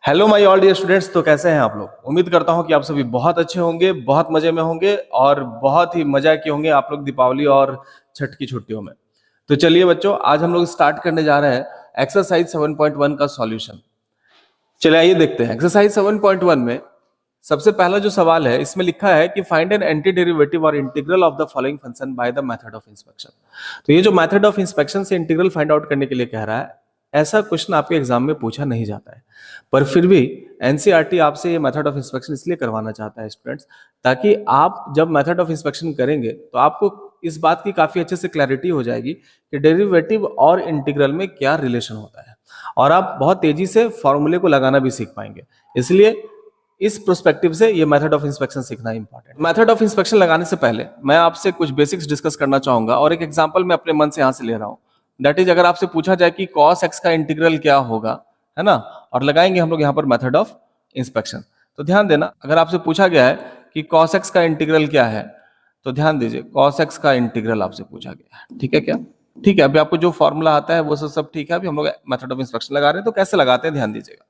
Hello my all dear students. तो कैसे हैं आप लोग? उम्मीद करता हूं कि आप सभी बहुत अच्छे होंगे, बहुत मजे में होंगे और बहुत ही मजा किए होंगे आप लोग दीपावली और छठ की छुट्टियों में। तो चलिए बच्चों, आज हम लोग स्टार्ट करने जा रहे हैं एक्सरसाइज 7.1 का सॉल्यूशन। चलिए आइए देखते हैं। एक्सरसाइज 7.1 में सबसे पहला जो सवाल है, इसमें लिखा है कि फाइंड एन एंटी डेरिवेटिव और integral of the following function by the method of inspection. तो ये जो मेथड ऑफ इंस्पेक्शन से इंटीग्रल फाइंड आउट करने के लिए कह रहा है, ऐसा क्वेश्चन आपके एग्जाम में पूछा नहीं जाता है, पर फिर भी एनसीईआरटी आपसे ये मेथड ऑफ इंस्पेक्शन इसलिए करवाना चाहता है स्टूडेंट्स, ताकि आप जब मेथड ऑफ इंस्पेक्शन करेंगे तो आपको इस बात की काफी अच्छे से क्लैरिटी हो जाएगी कि डेरिवेटिव और इंटीग्रल में क्या रिलेशन होता है, और आप बहुत तेजी से फॉर्मूले को लगाना भी सीख पाएंगे। इसलिए इस प्रोस्पेक्टिव से ये मेथड ऑफ इंस्पेक्शन सीखना इंपॉर्टेंट। मेथड ऑफ इंस्पेक्शन लगाने से पहले मैं आपसे कुछ बेसिक्स डिस्कस करना चाहूंगा और एक एग्जांपल मैं अपने मन से यहां से ले रहा हूं। दैट इज, अगर आपसे पूछा जाए कि cos x का इंटीग्रल क्या होगा, है ना, और लगाएंगे हम लोग यहाँ पर मेथड ऑफ इंस्पेक्शन। तो ध्यान देना, अगर आपसे पूछा गया है कि cos x का इंटीग्रल क्या है, तो ध्यान दीजिए cos x का इंटीग्रल आपसे पूछा गया है। ठीक है क्या? ठीक है, अभी आपको जो फॉर्मूला आता है वो सब ठीक है। अभी हम लोग मेथड ऑफ इंस्पेक्शन लगा रहे हैं, तो कैसे लगाते हैं ध्यान दीजिएगा।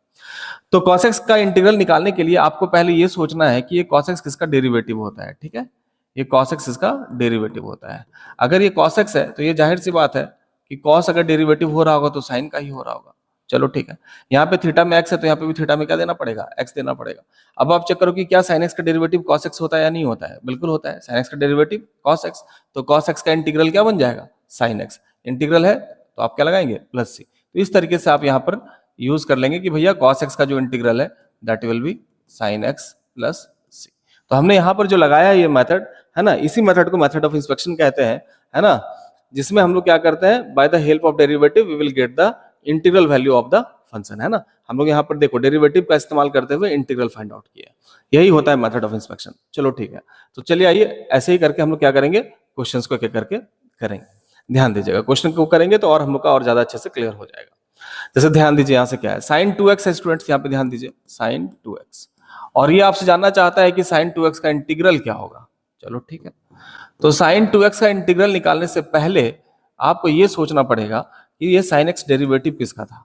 तो cos x का इंटीग्रल निकालने के लिए आपको पहले ये सोचना है कि ये cos x किसका डेरिवेटिव होता है। ठीक है, ये cos x इसका डेरिवेटिव होता है। अगर ये cos x है तो ये जाहिर सी बात है कि cos अगर डेरिवेटिव हो रहा होगा तो sin का ही हो रहा होगा। चलो ठीक है, यहाँ पे थीटा में x है तो यहाँ पे भी थीटा में क्या देना पड़ेगा, x देना पड़ेगा। अब आप चेक करो कि क्या sin x का डेरिवेटिव cos x होता है या नहीं होता है। बिल्कुल होता है, sin x का डेरिवेटिव cos x, तो cos x का इंटीग्रल क्या बन जाएगा, sin x। इंटीग्रल है तो आप क्या लगाएंगे, प्लस c। तो इस तरीके से आप यहाँ पर यूज कर लेंगे कि भैया cos x का जो इंटीग्रल है that will be sin x plus c। तो हमने यहाँ पर जो लगाया है ये मेथड, है ना, इसी मेथड को मेथड ऑफ इंस्पेक्शन कहते हैं, है ना, जिसमें हम लोग क्या करते हैं, by the help of derivative we will get the integral value of the function, है ना। हम लोग यहाँ पर देखो डेरिवेटिव का इस्तेमाल करते हुए इंटीग्रल फाइंड आउट किया, यही होता है मेथड ऑफ इंस्पेक्शन। चलो ठीक है, तो चलिए आइए ऐसे ही करके हम लोग क्या करेंगे, क्वेश्चंस को क्या करके करेंगे। ध्यान दीजिएगा, क्वेश्चन को करेंगे तो और हम लोग का और ज्यादा अच्छे से क्लियर हो जाएगा। जैसे ध्यान दीजिए यहाँ से क्या है, sin 2x है स्टूडेंट्स, यहाँ पे ध्यान दीजिए sin 2x, और ये आपसे जानना चाहता है कि sin 2x का इंटीग्रल क्या होगा। चलो ठीक है, तो sin 2x का इंटीग्रल निकालने से पहले आपको ये सोचना पड़ेगा कि ये sin x डेरिवेटिव किसका था,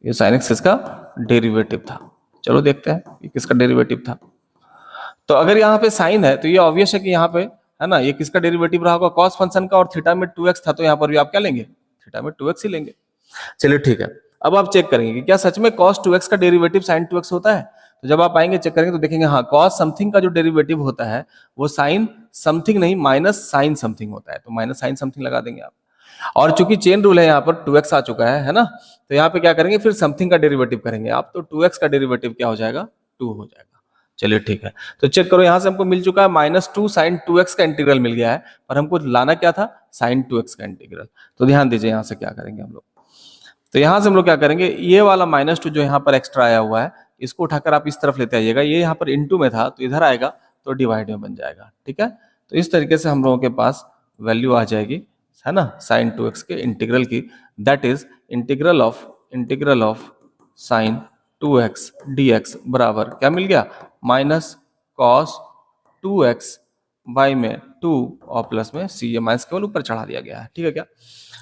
ये sin x किसका डेरिवेटिव था। चलो देखते हैं ये किसका डेरिवेटिव था। तो अगर यहाँ पे साइन है तो ये ऑब्वियस है कि यहाँ पे, है ना, ये किसका डेरिवेटिव रहा होगा, cos फंक्शन का, और थीटा में 2x था तो यहाँ पर भी आप क्या लेंगे, थीटा में 2x ही लेंगे। चलिए ठीक है, अब आप चेक करेंगे कि क्या सच में cos 2x का डेरिवेटिव sin 2x होता है। तो जब आप आएंगे चेक करेंगे तो देखेंगे हाँ, cos समथिंग का जो डेरिवेटिव होता है वो sin समथिंग नहीं, माइनस sin समथिंग होता है, तो माइनस sin समथिंग लगा देंगे आप। और चूंकि चेन रूल है, यहाँ पर 2x आ चुका है ना, तो यहाँ पे क्या करेंगे, फिर समथिंग का डेरिवेटिव करेंगे आप, तो 2x का डेरिवेटिव क्या हो जाएगा, 2 हो जाएगा। चलिए ठीक है, तो चेक करो यहाँ से हमको मिल चुका है -2 sin 2x का इंटीग्रल मिल गया है, पर हमको लाना क्या था, sin 2x का इंटीग्रल। तो ध्यान दीजिए यहाँ से क्या करेंगे हम लोग, तो यहां से हम लोग क्या करेंगे, ये वाला -2 जो यहाँ पर एक्स्ट्रा आया हुआ है इसको उठाकर आप इस तरफ लेते आइएगा, ये यहाँ पर इनटू में था तो इधर आएगा तो डिवाइड में बन जाएगा। ठीक है, तो इस तरीके से हम लोगों के पास वैल्यू आ जाएगी, है ना, sin 2x के इंटीग्रल की, that is integral of sin 2x dx बराबर क्या मिल गया, -cos 2x बाई में 2 और प्लस में c, ये माइनस केवल ऊपर चढ़ा दिया गया है। ठीक है क्या?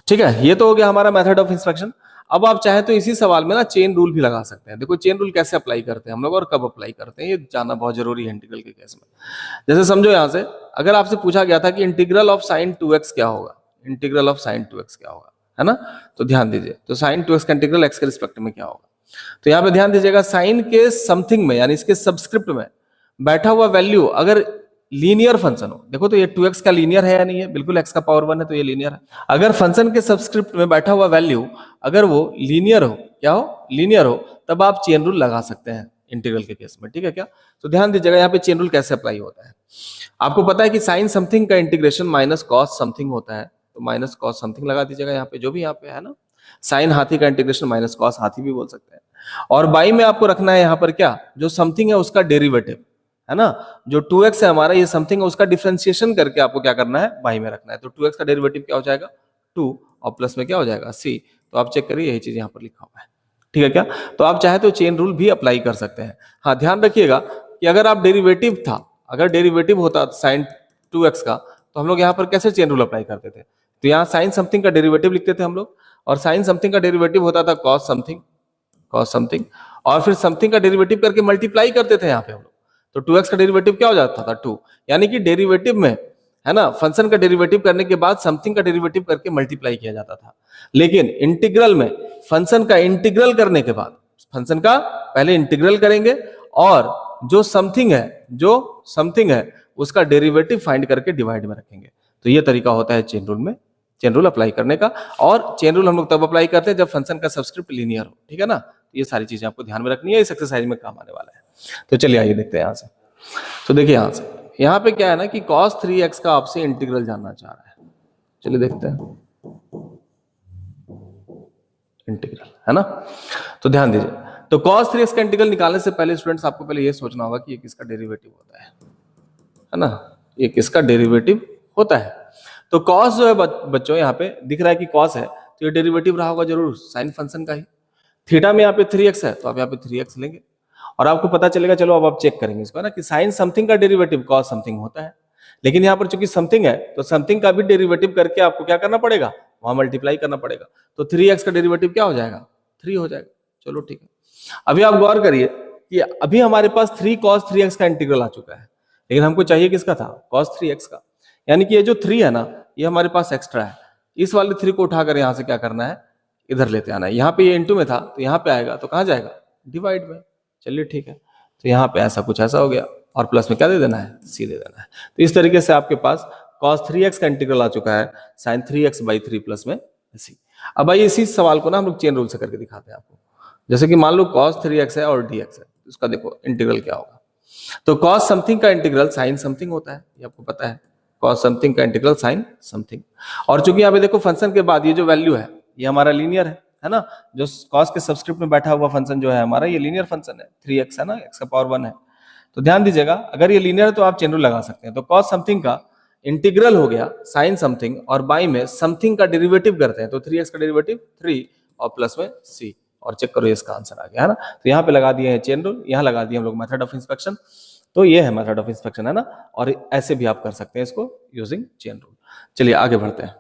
ठीक है, ये तो हो गया हमारा मेथड ऑफ इंस्पेक्शन। अब आप चाहे तो इसी सवाल में ना चेन रूल भी लगा सकते हैं। देखो चेन रूल कैसे अप्लाई करते हैं हम लोग और कब अप्लाई करते हैं, ये जानना बहुत जरूरी है इंटीग्रल के केस में। जैसे समझो यहाँ से अगर आपसे पूछा गया था कि इंटीग्रल ऑफ sin 2x क्या होगा, इंटीग्रल ऑफ sin 2x क्या होगा, है ना, तो ध्यान दीजिए, तो sin 2x का इंटीग्रल x के रिस्पेक्ट में क्या होगा। तो यहाँ पे ध्यान दीजिएगा, साइन के समथिंग में यानी इसके सबस्क्रिप्ट में बैठा हुआ वैल्यू अगर लीनियर फंक्शन हो, देखो तो ये 2x का लीनियर है या नहीं है, बिल्कुल x का पावर 1 है तो ये लीनियर है। अगर फंक्शन के सबस्क्रिप्ट में बैठा हुआ वैल्यू अगर वो लीनियर हो, क्या हो, लीनियर हो, तब आप चेन रूल लगा सकते हैं इंटीग्रल के केस में। ठीक है क्या? तो ध्यान दीजिएगा यहाँ पे चेन रूल कैसे अप्लाई होता है। आपको पता है कि साइन समथिंग का इंटीग्रेशन माइनस कॉस समथिंग होता है, तो माइनस कॉस समथिंग लगा दीजिएगा यहाँ पे, जो भी यहाँ पे है ना, साइन हाथी का इंटीग्रेशन माइनस कॉस हाथी भी बोल सकते हैं। और बाई में आपको रखना है यहाँ पर क्या, जो समथिंग है उसका डेरिवेटिव, है ना, जो 2x है हमारा, ये समथिंग है उसका डिफरेंशिएशन करके आपको क्या करना है, बाई में रखना है। तो 2x का डेरिवेटिव क्या हो जाएगा, 2, और प्लस में क्या हो जाएगा, c। तो आप चेक करिए यही चीज यहाँ पर लिखा हुआ है। ठीक है क्या? तो आप चाहे तो चेन रूल भी अप्लाई कर सकते हैं। हाँ, ध्यान रखिएगा कि अगर आप डेरिवेटिव था, अगर डेरिवेटिव होता sin 2x का, तो हम लोग यहाँ पर कैसे चेन रूल अप्लाई करते थे, तो यहाँ साइन समथिंग का डेरिवेटिव लिखते थे हम लोग, और साइन समथिंग का डेरिवेटिव होता था कॉस समथिंग, और फिर समथिंग का डेरिवेटिव करके मल्टीप्लाई करते थे यहाँ पे हम लोग, तो 2x का डेरिवेटिव क्या हो जाता था 2, यानी कि डेरिवेटिव में है ना फंक्शन का डेरिवेटिव करने के बाद समथिंग का डेरिवेटिव करके मल्टीप्लाई किया जाता था। लेकिन इंटीग्रल में फंक्शन का इंटीग्रल करने के बाद फंक्शन का पहले इंटीग्रल करेंगे और जो समथिंग है उसका डेरिवेटिव फाइंड करके डिवाइड में रखेंगे। तो ये तरीका होता है चेन रूल में, चेन रूल अप्लाई करने का। और चेन रूल हम लोग तब अप्लाई करते हैं जब फंक्शन का सबस्क्रिप्ट लीनियर हो, ठीक है ना। ये सारी चीजें आपको ध्यान में रखनी है, इस एक्सरसाइज में काम आने वाला है। तो चलिए आइए देखते हैं यहाँ से। तो देखिए यहाँ पे क्या है ना कि cos 3x का आपसे इंटीग्रल जानना चाह रहा है। चलिए देखते हैं इंटीग्रल, है ना। तो ध्यान दीजिए, तो cos 3x का इंटीग्रल निकालने से पहले स्टूडेंट्स आपको पहले ये सोचना होगा कि ये किसका डेरिवेटिव होता है ना, ये किसका डेरिवेटिव होता है। तो cos जो है बच्चों यहाँ पे दिख रहा है कि cos है, तो ये डेरिवेटिव रहा होगा जरूर साइन फंक्शन का ही। थीटा में यहाँ पे 3x है तो आप यहाँ पे 3x लेंगे और आपको पता चलेगा, चलो अब आप चेक करेंगे इसको, है ना, कि साइन समथिंग का डेरिवेटिव cos समथिंग होता है। लेकिन यहाँ पर चूंकि समथिंग है तो समथिंग का भी डेरिवेटिव करके आपको क्या करना पड़ेगा, वहां मल्टीप्लाई करना पड़ेगा। तो 3x का डेरिवेटिव क्या हो जाएगा, 3 हो जाएगा। चलो ठीक है, अभी आप गौर करिए कि अभी हमारे पास 3 cos 3x का इंटीग्रल आ चुका है, लेकिन हमको चाहिए किसका था, cos 3x का। यानी कि ये जो 3 है ना, ये हमारे पास एक्स्ट्रा है। इस वाले 3 को उठाकर यहाँ से क्या करना है, इधर लेते आना है। यहाँ पे ये इंटू में था तो यहाँ पे आएगा तो कहाँ जाएगा, डिवाइड में। चलिए ठीक है, तो यहाँ पे ऐसा कुछ ऐसा हो गया और प्लस में क्या दे देना है, सी दे देना है। तो इस तरीके से आपके पास cos 3x का इंटीग्रल आ चुका है sin 3x/3 प्लस में सी। अब आइए इसी सवाल को ना हम लोग चेन रूल से करके दिखाते हैं आपको। जैसे कि मान लो cos 3x है और dx है, उसका देखो इंटीग्रल क्या होगा। तो cos समथिंग का इंटीग्रल sin समथिंग होता है, ये आपको पता है। cos समथिंग का इंटीग्रल sin समथिंग। और चूंकि यहाँ पे देखो फंक्शन के बाद ये जो वैल्यू है ये हमारा लीनियर है ना। जो cos के सबस्क्रिप्ट में बैठा हुआ फंक्शन जो है हमारा, ये लीनियर फंक्शन है, 3x है ना, x का पावर 1 है। तो ध्यान दीजिएगा, अगर ये लीनियर है तो आप चेन रूल लगा सकते हैं। तो cos समथिंग का इंटीग्रल हो गया sin समथिंग और बाई में समथिंग का डेरिवेटिव करते हैं, तो 3x का डेरिवेटिव 3 और प्लस में c, और चेक करो इसका आंसर आ गया, है ना। तो यहाँ पे लगा दिए हैं चेन रूल, यहाँ लगा दिए हम लोग मेथड ऑफ इंस्पेक्शन। तो ये है मेथड ऑफ इंस्पेक्शन, है ना। और ऐसे भी आप कर सकते हैं इसको यूजिंग चेन रूल। चलिए आगे बढ़ते हैं,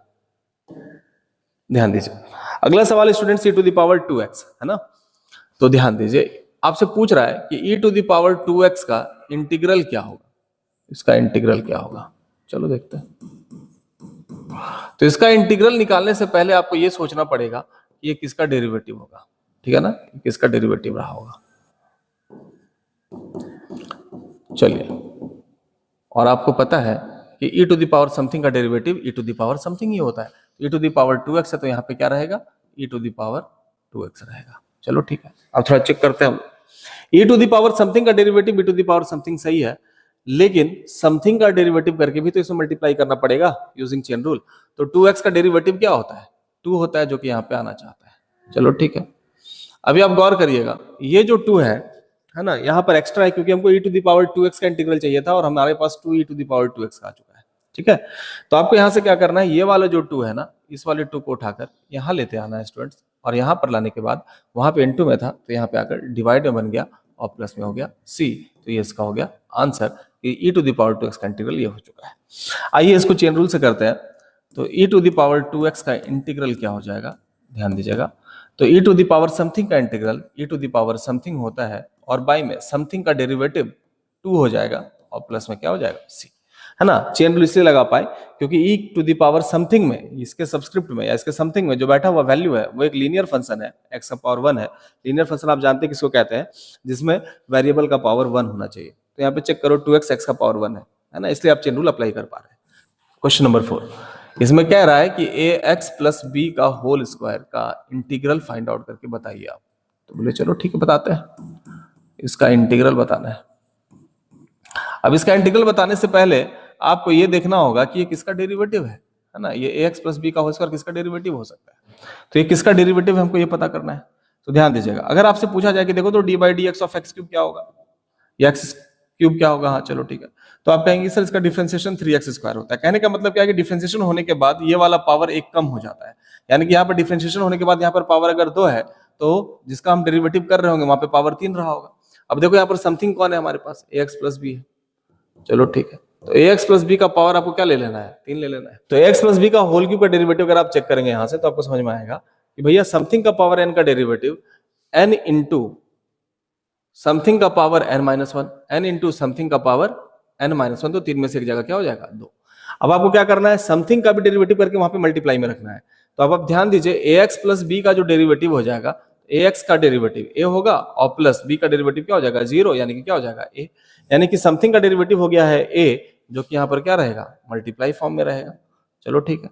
ध्यान दीजिए। अगला सवाल स्टूडेंट e⁻²x है ना। तो ध्यान दीजिए, आपसे पूछ रहा है कि e⁻²x का इंटीग्रल क्या होगा, इसका इंटीग्रल क्या होगा। चलो देखते हैं। तो इसका इंटीग्रल निकालने से पहले आपको ये सोचना पड़ेगा कि ये किसका डेरिवेटिव होगा, ठीक है ना, किसका डेरिवेटिव रहा होगा। चलिए, और आपको पता है कि e⁻ समथिंग का डेरिवेटिव e⁻ समथिंग ही होता है। e⁻²x है तो यहाँ पे क्या रहेगा, e⁻2x रहेगा। चलो ठीक है, अब थोड़ा चेक करते हैं हम। e⁻ समथिंग का डेरिवेटिव e⁻ समथिंग सही है, लेकिन समथिंग का डेरिवेटिव करके भी तो इसमें मल्टीप्लाई करना पड़ेगा यूजिंग चेन रूल। तो 2x का डेरिवेटिव क्या होता है, 2 होता है, जो कि यहाँ पे आना चाहता है। चलो ठीक है, अभी आप गौर करिएगा, ये जो 2 है ना, यहाँ पर एक्स्ट्रा है क्योंकि हमको e⁻2x का इंटीग्रल चाहिए था और हमारे पास 2e⁻2x का आ चुका है, ठीक है। तो आपको यहाँ से क्या करना है, ये वाला जो 2 है ना, इस वाले 2 को उठाकर यहाँ लेते आना है स्टूडेंट्स, और यहाँ पर लाने के बाद वहां पे इनटू में था तो यहाँ पे आकर डिवाइड में बन गया और प्लस में हो गया c। तो ये इसका हो गया आंसर, e⁻2x का इंटीग्रल ये हो चुका है। आइए इसको चेन रूल से करते हैं। तो e⁻2x का इंटीग्रल क्या हो जाएगा, ध्यान दीजिएगा। तो e⁻ समथिंग का इंटीग्रल e⁻ समथिंग होता है और बाई में समथिंग का डेरिवेटिव 2 हो जाएगा और प्लस में क्या हो जाएगा, c, है ना। चेन रूल इसलिए लगा पाए क्योंकि e⁻ समथिंग में, इसके सबस्क्रिप्ट में या इसके समथिंग में जो बैठा हुआ वैल्यू है वो एक लीनियर फंक्शन है, x का पावर 1 है। लीनियर फंक्शन आप जानते हैं किसको कहते हैं, जिसमें वेरिएबल का पावर 1 होना चाहिए। तो यहाँ पे चेक करो 2x x का पावर 1 है ना, इसलिए आप चेन रूल अप्लाई कर पा रहे हैं। क्वेश्चन नंबर 4, इसमें कह रहा है कि ax + b का होल स्क्वायर का इंटीग्रल फाइंड आउट करके बताइए आप। तो बोले चलो ठीक है बताते हैं, इसका इंटीग्रल बताना है। अब इसका इंटीग्रल बताने से पहले आपको ये देखना होगा कि ये किसका डेरिवेटिव है ना। ये ax + b का होल स्क्वायर किसका डेरिवेटिव हो सकता है, तो ये किसका डेरिवेटिव है हमको ये पता करना है। तो ध्यान दीजिएगा, अगर आपसे पूछा जाए कि देखो तो d/dx ऑफ x क्यूब क्या होगा, या x क्यूब क्या होगा, हाँ चलो ठीक है, तो आप कहेंगे सर इसका डिफरेंशिएशन 3x² होता है। कहने का मतलब क्या है कि डिफरेंशिएशन होने के बाद ये वाला पावर 1 कम हो जाता है, यानी कि यहाँ पर डिफरेंशिएशन होने के बाद यहाँ पर पावर अगर 2 है तो जिसका हम डेरिवेटिव कर रहे होंगे वहां पे पावर 3 रहा होगा। अब देखो यहाँ पर समथिंग कौन है हमारे पास, ax + b है। चलो ठीक है, तो ax + b का पावर आपको क्या ले लेना है, 3 ले लेना है। तो ax + b का होल क्यूब का डेरिवेटिव अगर आप चेक करेंगे यहाँ से तो आपको समझ में आएगा कि भैया समथिंग का पावर n का डेरिवेटिव n इंटू समथिंग का power n-1, n into something का पावर n-1, तो 3 में से एक जगह क्या हो जाएगा 2। अब आपको क्या करना है, समथिंग का भी डेरिवेटिव करके वहां पे मल्टीप्लाई में रखना है। तो अब आप ध्यान दीजिए, ax प्लस b का जो डेरिवेटिव हो जाएगा, ax का डेरिवेटिव a होगा और प्लस b का डेरिवेटिव क्या हो जाएगा 0, यानी कि क्या हो जाएगा a, यानी कि समथिंग का डेरिवेटिव हो गया है a, जो कि यहाँ पर क्या रहेगा, मल्टीप्लाई फॉर्म में रहेगा। चलो ठीक है,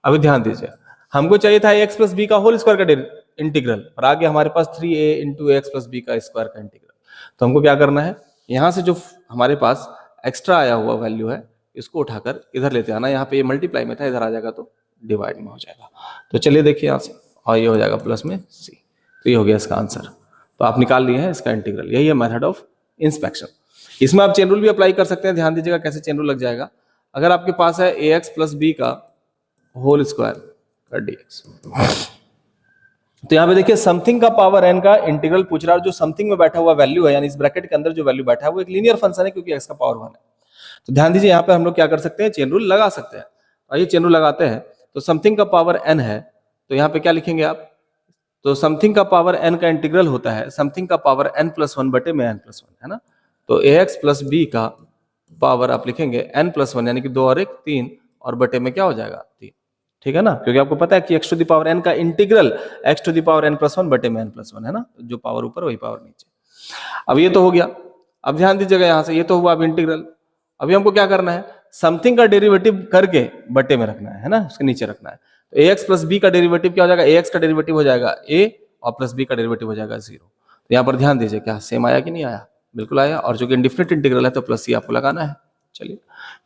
अभी ध्यान दीजिए, हमको चाहिए था ax प्लस b का होल स्क्वायर का इंटीग्रल, और आगे हमारे पास 3a into ax plus b का स्क्वायर का इंटीग्रल। तो हमको क्या करना है, यहाँ से जो हमारे पास एक्स्ट्रा आया हुआ वैल्यू है इसको उठाकर इधर लेते आना, यहाँ पे ये मल्टीप्लाई में था, इधर आ जाएगा तो डिवाइड में हो जाएगा। तो चलिए देखिए यहाँ से, और ये हो जाएगा प्लस में c, तो ये हो गया इसका आंसर। तो आप निकाल लिए हैं इसका इंटीग्रल, यही है मेथड ऑफ इंस्पेक्शन। इसमें आप चेन रूल भी अप्लाई कर सकते हैं, ध्यान दीजिएगा कैसे चेन रूल लग जाएगा। अगर आपके पास है ax प्लस b का होल स्क्वायर का dx, तो यहाँ पे देखिए समथिंग का पावर n का इंटीग्रल पूछ रहा है, जो समथिंग में बैठा हुआ वैल्यू है, यानी इस ब्रैकेट के अंदर जो वैल्यू बैठा है वो एक लीनियर फंक्शन है, क्योंकि x का पावर 1 है। तो ध्यान दीजिए यहाँ पे हम लोग क्या कर सकते हैं, चेन रूल लगा सकते हैं। आइए चेन रूल लगाते हैं। तो समथिंग का पावर n है, तो यहाँ पे क्या लिखेंगे आप, तो समथिंग का पावर n का इंटीग्रल होता है समथिंग का पावर n+1 बटे में n+1, है ना। तो ax प्लस b का पावर आप लिखेंगे n+1, यानी कि 2 और 1 3, और बटे में क्या हो जाएगा 3, ठीक है ना, क्योंकि आपको पता है कि x to the power n का integral x to the power n+1 बटे में n+1 है ना, जो पावर ऊपर वही पावर नीचे। अब ये तो हो गया। अब ध्यान दीजिएगा यहाँ से, ये तो हुआ अब इंटीग्रल। अभी हमको क्या करना है, समथिंग का डेरिवेटिव करके बटे में रखना है ना, उसके नीचे रखना है। तो ax प्लस b का डेरिवेटिव क्या हो जाएगा, ax का डेरिवेटिव हो जाएगा a और प्लस b का डेरिवेटिव हो जाएगा 0। तो यहाँ पर ध्यान दीजिए, क्या सेम आया कि नहीं आया, बिल्कुल आया, और जो कि इंडिफिनिट इंटीग्रल है तो प्लस c आपको लगाना है। चलिए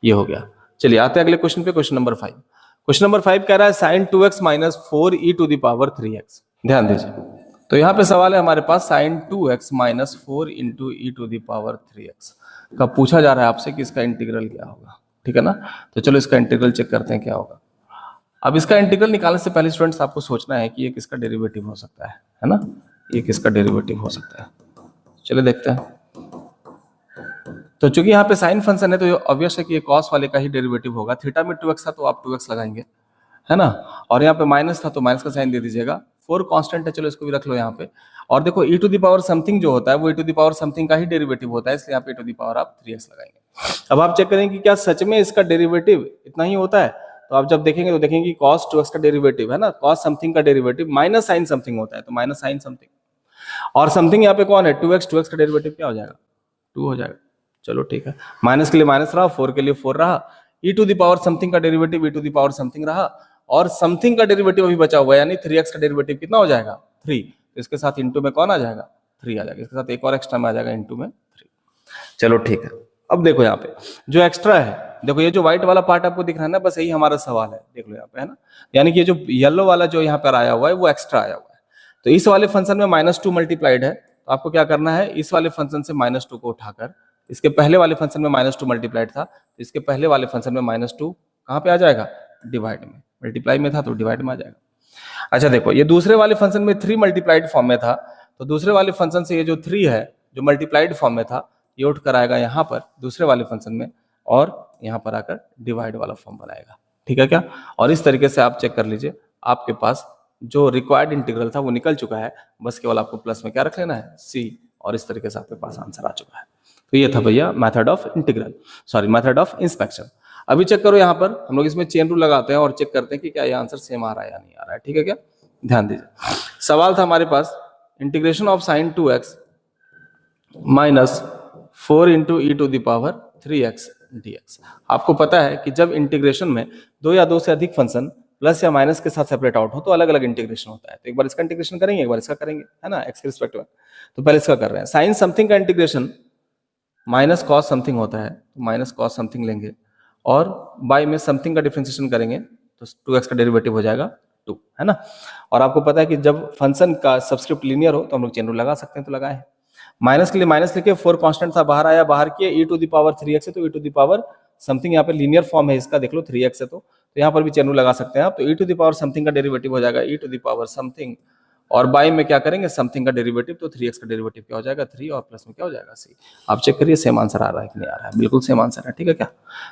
ये हो गया। चलिए आते हैं अगले क्वेश्चन पे, क्वेश्चन नंबर 5। क्वेश्चन नंबर 5 कह रहा है sin 2x minus 4e to the power 3x। ध्यान दीजिए, तो यहाँ पे सवाल है हमारे पास sin 2x minus 4 into e to the power 3x का पूछा जा रहा है आपसे कि इसका इंटीग्रल क्या होगा, ठीक है ना। तो चलो इसका इंटीग्रल चेक करते हैं क्या होगा। अब इसका इंटीग्रल निकालने से पहले स्टूडेंट्स आपको सोचना है कि ये किसका डेरिवेटिव हो सकता है ना, ये किसका डेरिवेटिव हो सकता है। चलिए देखते हैं। तो चूंकि यहाँ पे साइन फंक्शन है तो ऑब्वियस है कि ये कॉस वाले का ही डेरिवेटिव होगा। थीटा में 2x था तो आप 2x लगाएंगे, है ना, और यहाँ पे माइनस था तो माइनस का साइन दे दीजिएगा। 4 कांस्टेंट है, चलो इसको भी रख लो यहाँ पे। और देखो e to the power something जो होता है वो e to the power something का ही डेरिवेटिव होता है, इसलिए यहाँ पे e टू द पावर आप 3x लगाएंगे। अब आप चेक करेंगे कि क्या सच में इसका डेरिवेटिव इतना ही होता है। तो आप जब देखेंगे तो देखेंगे कि cos 2x का डेरिवेटिव है ना, cos समथिंग का डेरिवेटिव माइनस साइन समथिंग होता है, तो माइनस साइन समथिंग, और समथिंग यहाँ पे कौन है 2x का डेरिवेटिव क्या हो जाएगा 2 हो जाएगा। चलो ठीक है, माइनस के लिए माइनस रहा, 4 के लिए 4 रहा, e to the power something का derivative e to the power something रहा, और समथिंग का डेरिवेटिव अभी बचा हुआ है, यानी 3x का डेरिवेटिव कितना हो जाएगा 3। इसके साथ इंटू में कौन आ जाएगा 3 आ जाएगा, इसके साथ एक और एक्स्ट्रा में आ जाएगा इंटू में 3। चलो ठीक है। अब देखो यहाँ पे जो एक्स्ट्रा है, देखो ये जो व्हाइट वाला पार्ट आपको दिख रहा है ना, बस यही हमारा सवाल है, देख लो यहाँ पे, है ना, यानी कि ये जो येलो वाला जो यहाँ पर आया हुआ है वो एक्स्ट्रा आया हुआ है। तो इस वाले फंक्शन में -2 मल्टीप्लाइड है, तो आपको क्या करना है, इस वाले फंक्शन से -2 को उठाकर, इसके पहले वाले फंक्शन में -2 मल्टीप्लाइड था, तो इसके पहले वाले फंक्शन में -2 कहाँ पे आ जाएगा डिवाइड में, मल्टीप्लाई में था तो डिवाइड में आ जाएगा। अच्छा देखो, ये दूसरे वाले फंक्शन में 3 मल्टीप्लाइड फॉर्म में था, तो दूसरे वाले फंक्शन से ये जो 3 है जो मल्टीप्लाइड फॉर्म में था ये उठ कर आएगा यहाँ पर दूसरे वाले फंक्शन में, और यहाँ पर आकर डिवाइड वाला फॉर्म बनाएगा, ठीक है क्या। और इस तरीके से आप चेक कर लीजिए, आपके पास जो रिक्वायर्ड इंटीग्रल था वो निकल चुका है, बस केवल आपको प्लस में क्या रख लेना है c, और इस तरीके से आपके पास आंसर आ चुका है। तो ये था भैया method of integral, sorry method of inspection. अभी चेक करो, यहाँ पर हम लोग इसमें चेन रूल लगाते हैं और चेक करते हैं कि क्या ये आंसर सेम आ रहा है या नहीं आ रहा है, ठीक है क्या। ध्यान दीजिए, सवाल था हमारे पास integration of sin 2x minus 4 into e to the power 3x dx। आपको पता है कि जब इंटीग्रेशन में 2 या 2 से अधिक फंक्शन प्लस या माइनस के साथ सेपरेट आउट हो तो अलग अलग इंटीग्रेशन होता है। तो एक बार इसका इंटीग्रेशन करेंगे, एक बार इसका करेंगे, है ना, x के रिस्पेक्ट में। तो पहले इसका कर रहे हैं, साइन समथिंग का इंटीग्रेशन माइनस कॉस समथिंग होता है, तो माइनस कॉस समथिंग लेंगे, और बाय में समथिंग का डिफरेंशिएशन करेंगे तो 2x का डेरिवेटिव हो जाएगा 2, है ना। और आपको पता है कि जब फंक्शन का सबस्क्रिप्ट लीनियर हो तो हम लोग चेन रूल लगा सकते हैं, तो लगाए हैं। माइनस के लिए माइनस लिखे, 4 कांस्टेंट था, बाहर आया, बाहर किए e to the power 3x है, तो e to the power something यहाँ पे लीनियर फॉर्म है इसका, देख लो 3x है, तो यहाँ पर भी चेन रूल लगा सकते हैं आप। तो e to the power something का डेरिवेटिव हो जाएगा e to the power something, और बाय में क्या करेंगे समथिंग का डेरिवेटिव, तो 3x का डेरिवेटिव क्या हो जाएगा 3, और प्लस में क्या हो जाएगा c। आप चेक करिए सेम आंसर आ रहा है कि नहीं आ रहा है, बिल्कुल सेम आंसर है, ठीक है क्या।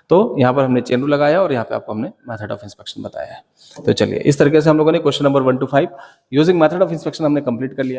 तो यहाँ पर हमने चेन रूल लगाया और यहाँ पे आपको हमने मेथड ऑफ इंस्पेक्शन बताया है। तो चलिए इस तरीके से हम लोगों ने question number 1 to 5 using method of inspection हमने कंप्लीट कर लिया।